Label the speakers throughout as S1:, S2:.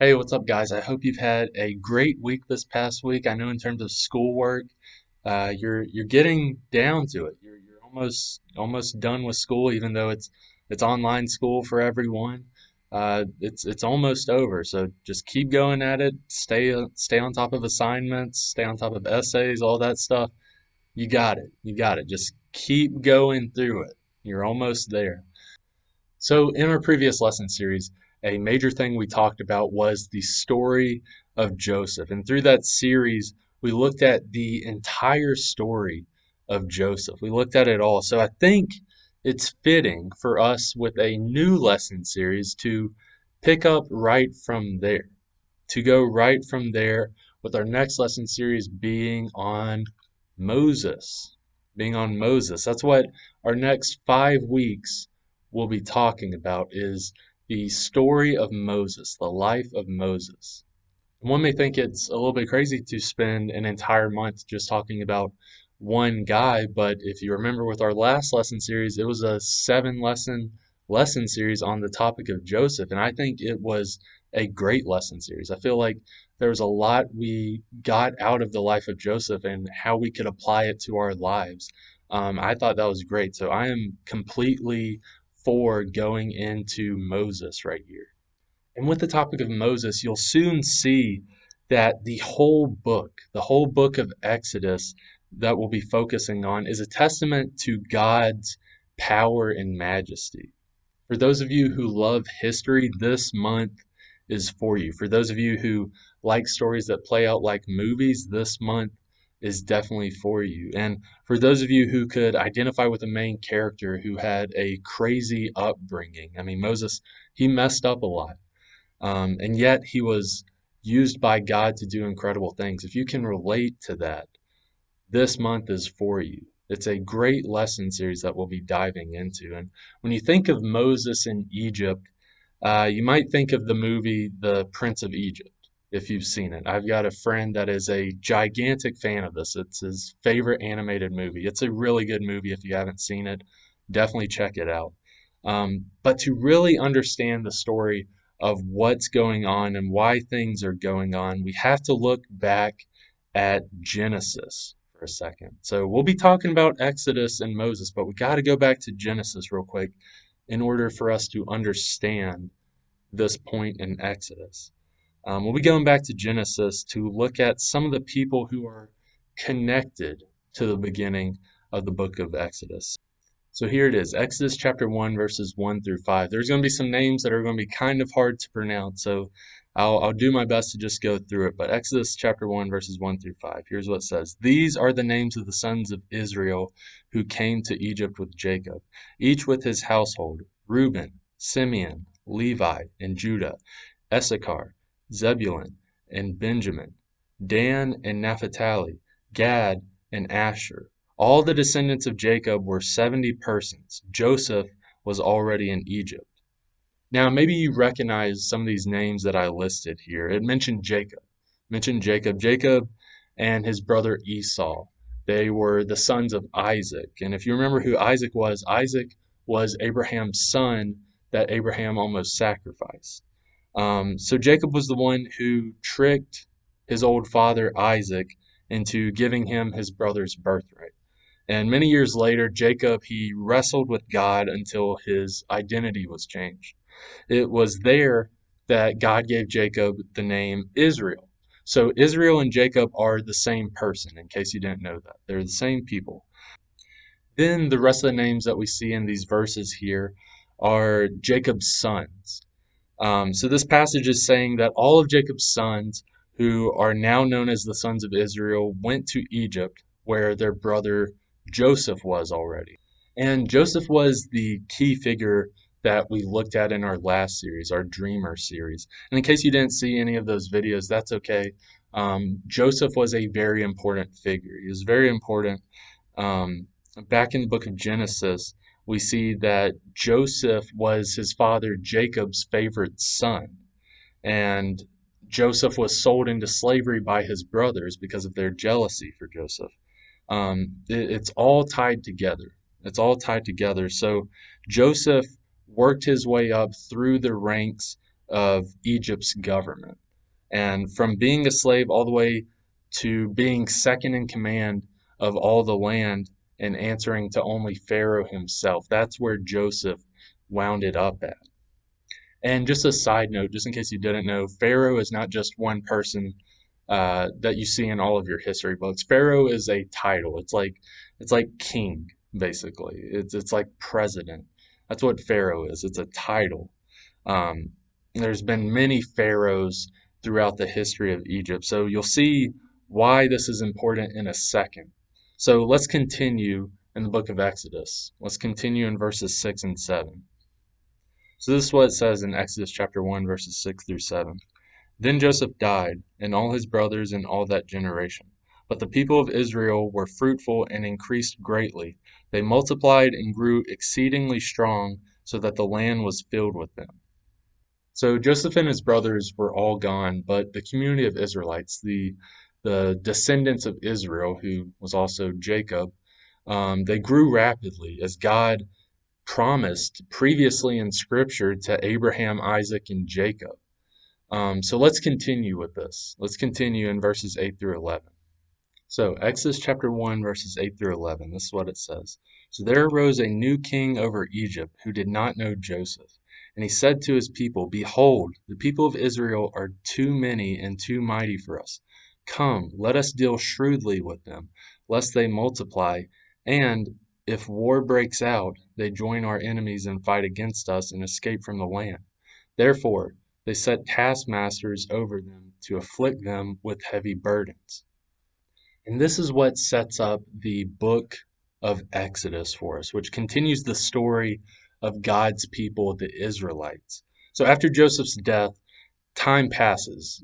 S1: Hey, what's up, guys? I hope you've had a great week this past week. I know in terms of schoolwork, you're getting down to it. You're almost done with school, even though it's online school for everyone. It's almost over. So just keep going at it. Stay on top of assignments. Stay on top of essays, all that stuff. You got it. You got it. Just keep going through it. You're almost there. So, in our previous lesson series, a major thing we talked about was the story of Joseph. And through that series, we looked at the entire story of Joseph. We looked at it all. So, I think it's fitting for us with a new lesson series to pick up right from there, to go right from there with our next lesson series being on Moses. Being on Moses. That's what our next 5 weeks will be talking about is the story of Moses, the life of Moses. One may think it's a little bit crazy to spend an entire month just talking about one guy, but if you remember with our last lesson series, it was a 7 lesson series on the topic of Joseph, and I think it was a great lesson series. I feel like there was a lot we got out of the life of Joseph and how we could apply it to our lives. I thought that was great, so I am completely for going into Moses right here. And with the topic of Moses, you'll soon see that the whole book of Exodus that we'll be focusing on, is a testament to God's power and majesty. For those of you who love history, this month is for you. For those of you who like stories that play out like movies, this month is definitely for you. And for those of you who could identify with a main character who had a crazy upbringing, I mean, Moses, he messed up a lot. And yet he was used by God to do incredible things. If you can relate to that, this month is for you. It's a great lesson series that we'll be diving into. And when you think of Moses in Egypt, you might think of the movie The Prince of Egypt, if you've seen it. I've got a friend that is a gigantic fan of this. It's his favorite animated movie. It's a really good movie. If you haven't seen it, definitely check it out. But to really understand the story of what's going on and why things are going on, we have to look back at Genesis for a second. So we'll be talking about Exodus and Moses, but we got to go back to Genesis real quick in order for us to understand this point in Exodus. We'll be going back to Genesis to look at some of the people who are connected to the beginning of the book of Exodus. So here it is, Exodus chapter 1, verses 1 through 5. There's going to be some names that are going to be kind of hard to pronounce, so I'll do my best to just go through it. But Exodus chapter 1, verses 1 through 5. Here's what it says. These are the names of the sons of Israel who came to Egypt with Jacob, each with his household: Reuben, Simeon, Levi, and Judah, Issachar, Zebulun, and Benjamin, Dan and Naphtali, Gad and Asher. All the descendants of Jacob were 70 persons. Joseph was already in Egypt. Now, maybe you recognize some of these names that I listed here. It mentioned Jacob. Jacob and his brother Esau. They were the sons of Isaac. And if you remember who Isaac was Abraham's son that Abraham almost sacrificed. So Jacob was the one who tricked his old father Isaac into giving him his brother's birthright. And many years later, Jacob, he wrestled with God until his identity was changed. It was there that God gave Jacob the name Israel. So Israel and Jacob are the same person, in case you didn't know that. They're the same people. Then the rest of the names that we see in these verses here are Jacob's sons. So this passage is saying that all of Jacob's sons, who are now known as the sons of Israel, went to Egypt, where their brother Joseph was already. And Joseph was the key figure that we looked at in our last series, our Dreamer series. And in case you didn't see any of those videos, that's okay. Joseph was a very important figure. He was very important. Back in the book of Genesis, we see that Joseph was his father Jacob's favorite son. And Joseph was sold into slavery by his brothers because of their jealousy for Joseph. It's all tied together. It's all tied together. So Joseph worked his way up through the ranks of Egypt's government. And from being a slave all the way to being second in command of all the land and answering to only Pharaoh himself. That's where Joseph wound it up at. And just a side note, just in case you didn't know, Pharaoh is not just one person that you see in all of your history books. Pharaoh is a title. It's like king, basically. It's like president. That's what Pharaoh is. It's a title. Um, there's been many pharaohs throughout the history of Egypt, so you'll see why this is important in a second. So let's continue in the book of Exodus. Let's continue in verses 6 and 7. So this is what it says in Exodus chapter 1, verses 6 through 7. Then Joseph died, and all his brothers and all that generation. But the people of Israel were fruitful and increased greatly. They multiplied and grew exceedingly strong, so that the land was filled with them. So Joseph and his brothers were all gone, but the community of Israelites, the descendants of Israel, who was also Jacob, they grew rapidly as God promised previously in Scripture to Abraham, Isaac, and Jacob. So let's continue with this. Let's continue in verses 8 through 11. So, Exodus chapter 1, verses 8 through 11, this is what it says. So there arose a new king over Egypt who did not know Joseph. And he said to his people, Behold, the people of Israel are too many and too mighty for us. Come, let us deal shrewdly with them, lest they multiply, and if war breaks out, they join our enemies and fight against us and escape from the land. Therefore, they set taskmasters over them to afflict them with heavy burdens. And this is what sets up the book of Exodus for us, which continues the story of God's people, the Israelites. So after Joseph's death, time passes.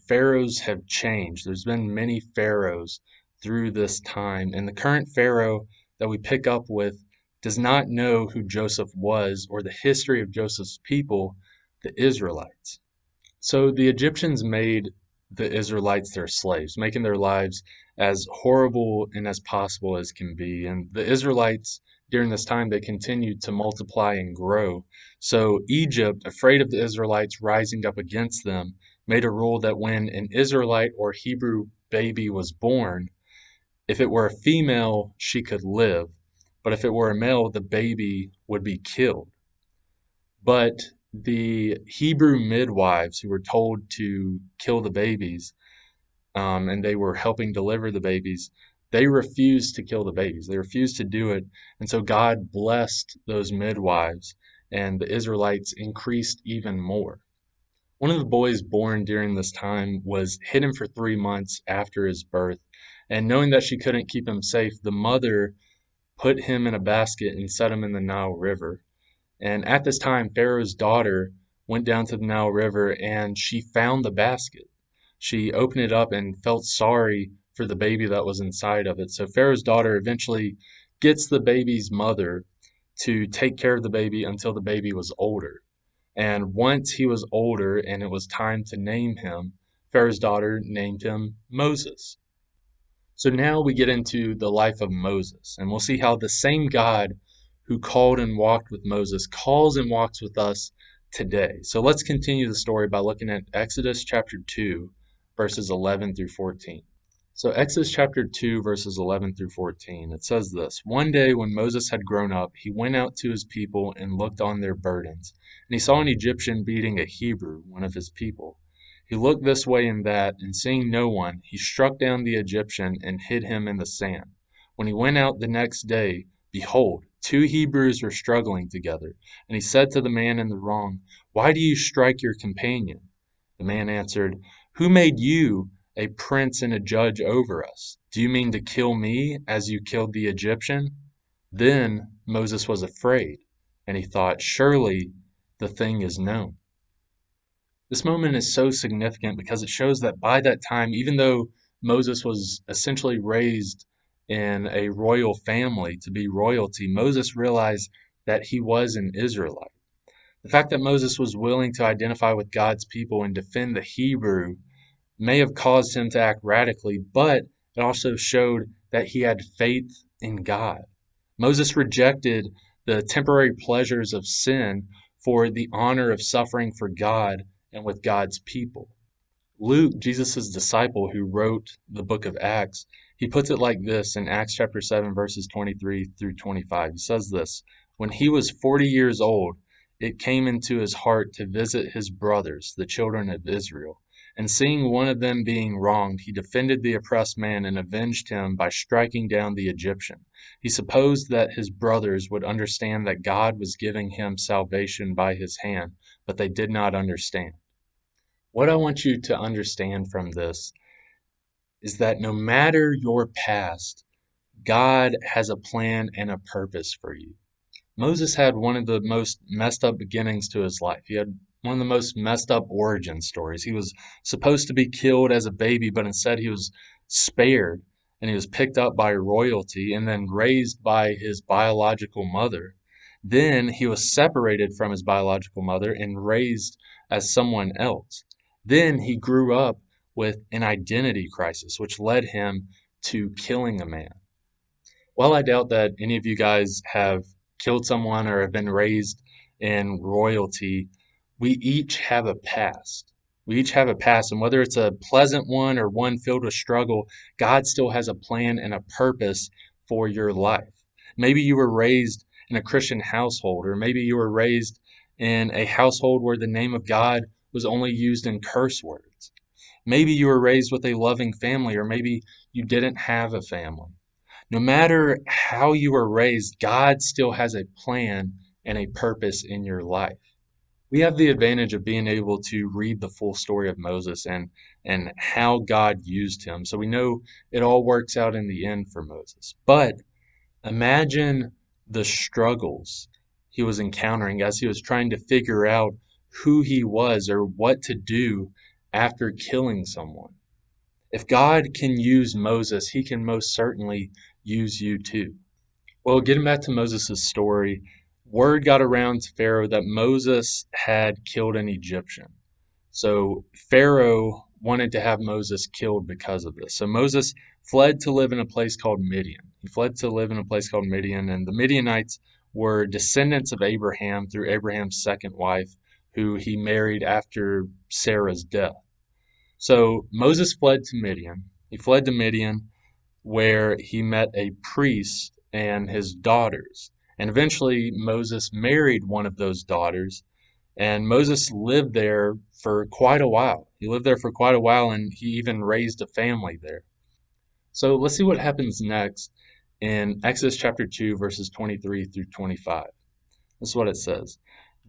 S1: Pharaohs have changed. There's been many pharaohs through this time. And the current pharaoh that we pick up with does not know who Joseph was or the history of Joseph's people, the Israelites. So the Egyptians made the Israelites their slaves, making their lives as horrible and as possible as can be. And the Israelites, during this time, they continued to multiply and grow. So Egypt, afraid of the Israelites rising up against them, made a rule that when an Israelite or Hebrew baby was born, if it were a female, she could live. But if it were a male, the baby would be killed. But the Hebrew midwives who were told to kill the babies, and they were helping deliver the babies, they refused to kill the babies. They refused to do it. And so God blessed those midwives, and the Israelites increased even more. One of the boys born during this time was hidden for 3 months after his birth. And knowing that she couldn't keep him safe, the mother put him in a basket and set him in the Nile River. And at this time, Pharaoh's daughter went down to the Nile River and she found the basket. She opened it up and felt sorry for the baby that was inside of it. So Pharaoh's daughter eventually gets the baby's mother to take care of the baby until the baby was older. And once he was older and it was time to name him, Pharaoh's daughter named him Moses. So now we get into the life of Moses, and we'll see how the same God who called and walked with Moses calls and walks with us today. So let's continue the story by looking at Exodus chapter 2, verses 11 through 14. So Exodus chapter 2, verses 11 through 14, it says this: One day when Moses had grown up, he went out to his people and looked on their burdens. And he saw an Egyptian beating a Hebrew, one of his people. He looked this way and that, and seeing no one, he struck down the Egyptian and hid him in the sand. When he went out the next day, behold, two Hebrews were struggling together. And he said to the man in the wrong, Why do you strike your companion? The man answered, Who made you a prince and a judge over us? Do you mean to kill me as you killed the Egyptian? Then Moses was afraid, and he thought, Surely the thing is known. This moment is so significant because it shows that by that time, even though Moses was essentially raised in a royal family to be royalty, Moses realized that he was an Israelite. The fact that Moses was willing to identify with God's people and defend the Hebrew may have caused him to act radically, but it also showed that he had faith in God. Moses rejected the temporary pleasures of sin for the honor of suffering for God and with God's people. Luke, Jesus' disciple who wrote the book of Acts, he puts it like this in Acts chapter 7, verses 23 through 25. He says this: When he was 40 years old, it came into his heart to visit his brothers, the children of Israel. And seeing one of them being wronged, he defended the oppressed man and avenged him by striking down the Egyptian. He supposed that his brothers would understand that God was giving him salvation by his hand, but they did not understand. What I want you to understand from this is that no matter your past, God has a plan and a purpose for you. Moses had one of the most messed up beginnings to his life. He had one of the most messed up origin stories. He was supposed to be killed as a baby, but instead he was spared and he was picked up by royalty and then raised by his biological mother. Then he was separated from his biological mother and raised as someone else. Then he grew up with an identity crisis, which led him to killing a man. While I doubt that any of you guys have killed someone or have been raised in royalty, we each have a past. We each have a past, and whether it's a pleasant one or one filled with struggle, God still has a plan and a purpose for your life. Maybe you were raised in a Christian household, or maybe you were raised in a household where the name of God was only used in curse words. Maybe you were raised with a loving family, or maybe you didn't have a family. No matter how you were raised, God still has a plan and a purpose in your life. We have the advantage of being able to read the full story of Moses and how God used him. So we know it all works out in the end for Moses. But imagine the struggles he was encountering as he was trying to figure out who he was or what to do after killing someone. If God can use Moses, he can most certainly use you too. Well, getting back to Moses' story, word got around to Pharaoh that Moses had killed an Egyptian. So Pharaoh wanted to have Moses killed because of this. So Moses fled to live in a place called Midian. He fled to live in a place called Midian, and the Midianites were descendants of Abraham through Abraham's second wife, who he married after Sarah's death. So Moses fled to Midian. He fled to Midian, where he met a priest and his daughters. And eventually Moses married one of those daughters, and Moses lived there for quite a while. He lived there for quite a while, and he even raised a family there. So let's see what happens next in Exodus chapter 2, verses 23 through 25. This is what it says.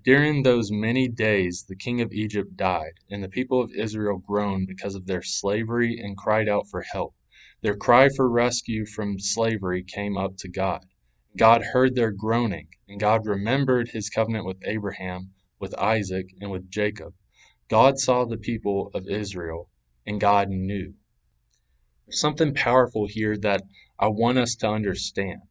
S1: During those many days the king of Egypt died, and the people of Israel groaned because of their slavery and cried out for help. Their cry for rescue from slavery came up to God. God heard their groaning, and God remembered his covenant with Abraham, with Isaac, and with Jacob. God saw the people of Israel, and God knew. There's something powerful here that I want us to understand.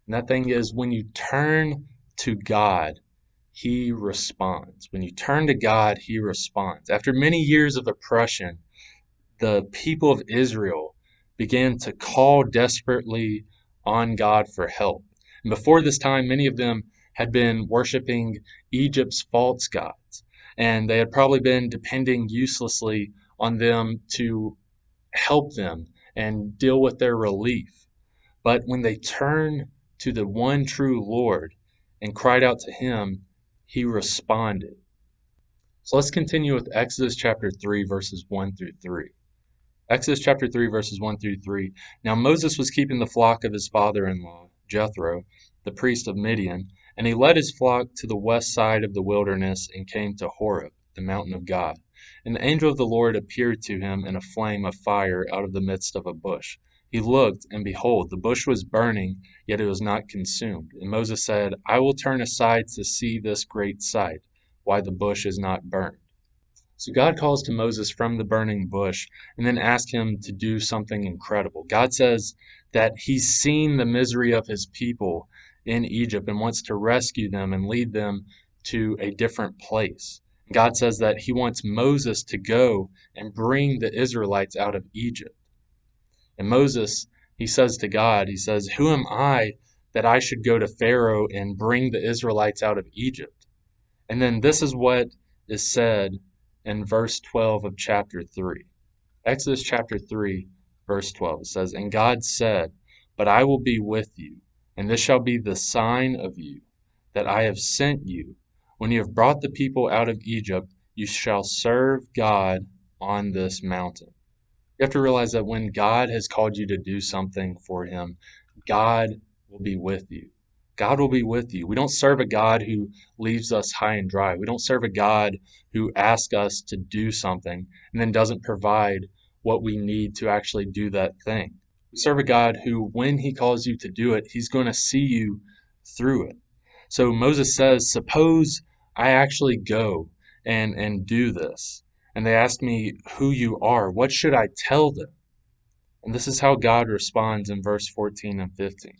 S1: And that thing is, when you turn to God, he responds. When you turn to God, he responds. After many years of oppression, the people of Israel began to call desperately on God for help. And before this time, many of them had been worshiping Egypt's false gods, and they had probably been depending uselessly on them to help them and deal with their relief. But when they turned to the one true Lord and cried out to him, he responded. So let's continue with Exodus chapter 3, verses 1 through 3. Exodus chapter 3, verses 1 through 3. Now Moses was keeping the flock of his father-in-law, Jethro, the priest of Midian, and he led his flock to the west side of the wilderness and came to Horeb, the mountain of God. And the angel of the Lord appeared to him in a flame of fire out of the midst of a bush. He looked, and behold, the bush was burning, yet it was not consumed. And Moses said, I will turn aside to see this great sight, why the bush is not burned. So God calls to Moses from the burning bush and then asks him to do something incredible. God says that he's seen the misery of his people in Egypt and wants to rescue them and lead them to a different place. God says that he wants Moses to go and bring the Israelites out of Egypt. And Moses, he says to God, he says, who am I that I should go to Pharaoh and bring the Israelites out of Egypt? And then this is what is said in verse 12 of chapter 3. Exodus chapter 3, verse 12. It says, "And God said, But I will be with you, and this shall be the sign of you, that I have sent you. When you have brought the people out of Egypt, you shall serve God on this mountain." You have to realize that when God has called you to do something for Him, God will be with you. God will be with you. We don't serve a God who leaves us high and dry. We don't serve a God who asks us to do something and then doesn't provide what we need to actually do that thing. We serve a God who, when He calls you to do it, He's going to see you through it. So Moses says, "Suppose I actually go and do this, and they ask me who you are. What should I tell them?" And this is how God responds in verse 14 and 15.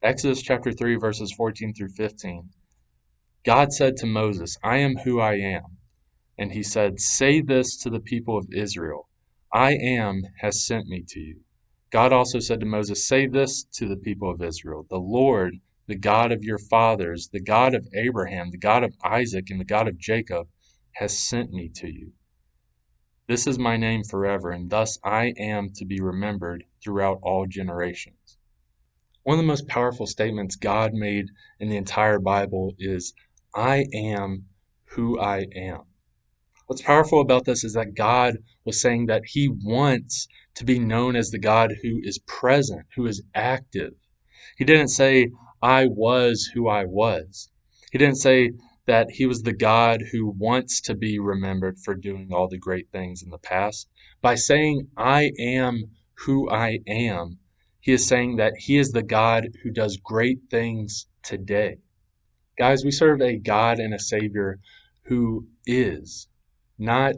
S1: Exodus chapter 3, verses 14 through 15. God said to Moses, "I am who I am." And he said, "Say this to the people of Israel, I am has sent me to you." God also said to Moses, "Say this to the people of Israel, the Lord, the God of your fathers, the God of Abraham, the God of Isaac, and the God of Jacob, has sent me to you. This is my name forever, and thus I am to be remembered throughout all generations." One of the most powerful statements God made in the entire Bible is, "I am who I am." What's powerful about this is that God was saying that He wants to be known as the God who is present, who is active. He didn't say, "I was who I was." He didn't say that He was the God who wants to be remembered for doing all the great things in the past. By saying, "I am who I am," He is saying that He is the God who does great things today. Guys, we serve a God and a Savior who is, not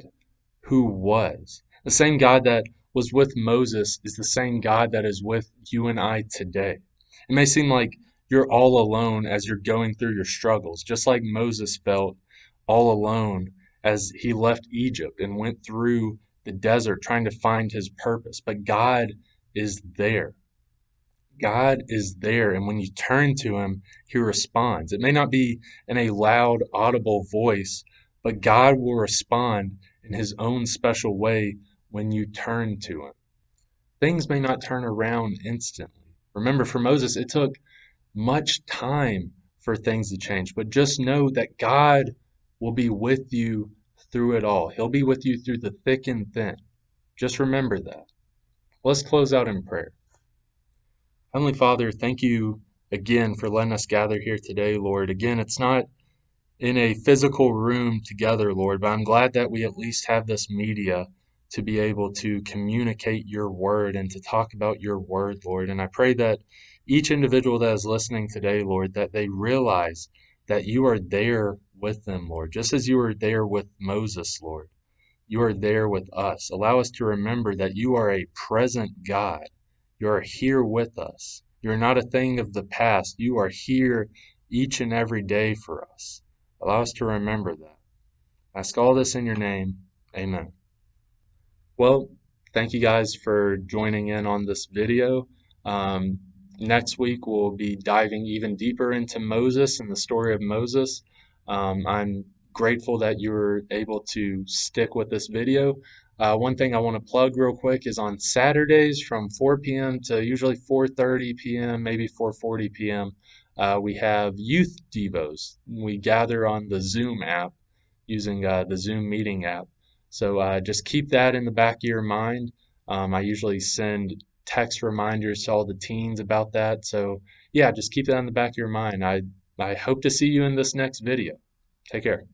S1: who was. The same God that was with Moses is the same God that is with you and I today. It may seem like you're all alone as you're going through your struggles, just like Moses felt all alone as he left Egypt and went through the desert trying to find his purpose. But God is there. God is there, and when you turn to Him, He responds. It may not be in a loud, audible voice, but God will respond in His own special way when you turn to Him. Things may not turn around instantly. Remember, for Moses, it took much time for things to change, but just know that God will be with you through it all. He'll be with you through the thick and thin. Just remember that. Let's close out in prayer. Heavenly Father, thank you again for letting us gather here today, Lord. Again, it's not in a physical room together, Lord, but I'm glad that we at least have this media to be able to communicate your word and to talk about your word, Lord. And I pray that each individual that is listening today, Lord, that they realize that you are there with them, Lord, just as you were there with Moses, Lord. You are there with us. Allow us to remember that you are a present God. You are here with us. You are not a thing of the past. You are here each and every day for us. Allow us to remember that. I ask all this in your name. Amen. Well, thank you guys for joining in on this video. Um, Next week, we'll be diving even deeper into Moses and the story of Moses. I'm grateful that you were able to stick with this video. One thing I want to plug real quick is on Saturdays from 4 p.m. to usually 4:30 p.m., maybe 4:40 p.m., we have youth devos. We gather on the Zoom app using the Zoom meeting app. So just keep that in the back of your mind. I usually send text reminders to all the teens about that. So yeah, just keep that in the back of your mind. I hope to see you in this next video. Take care.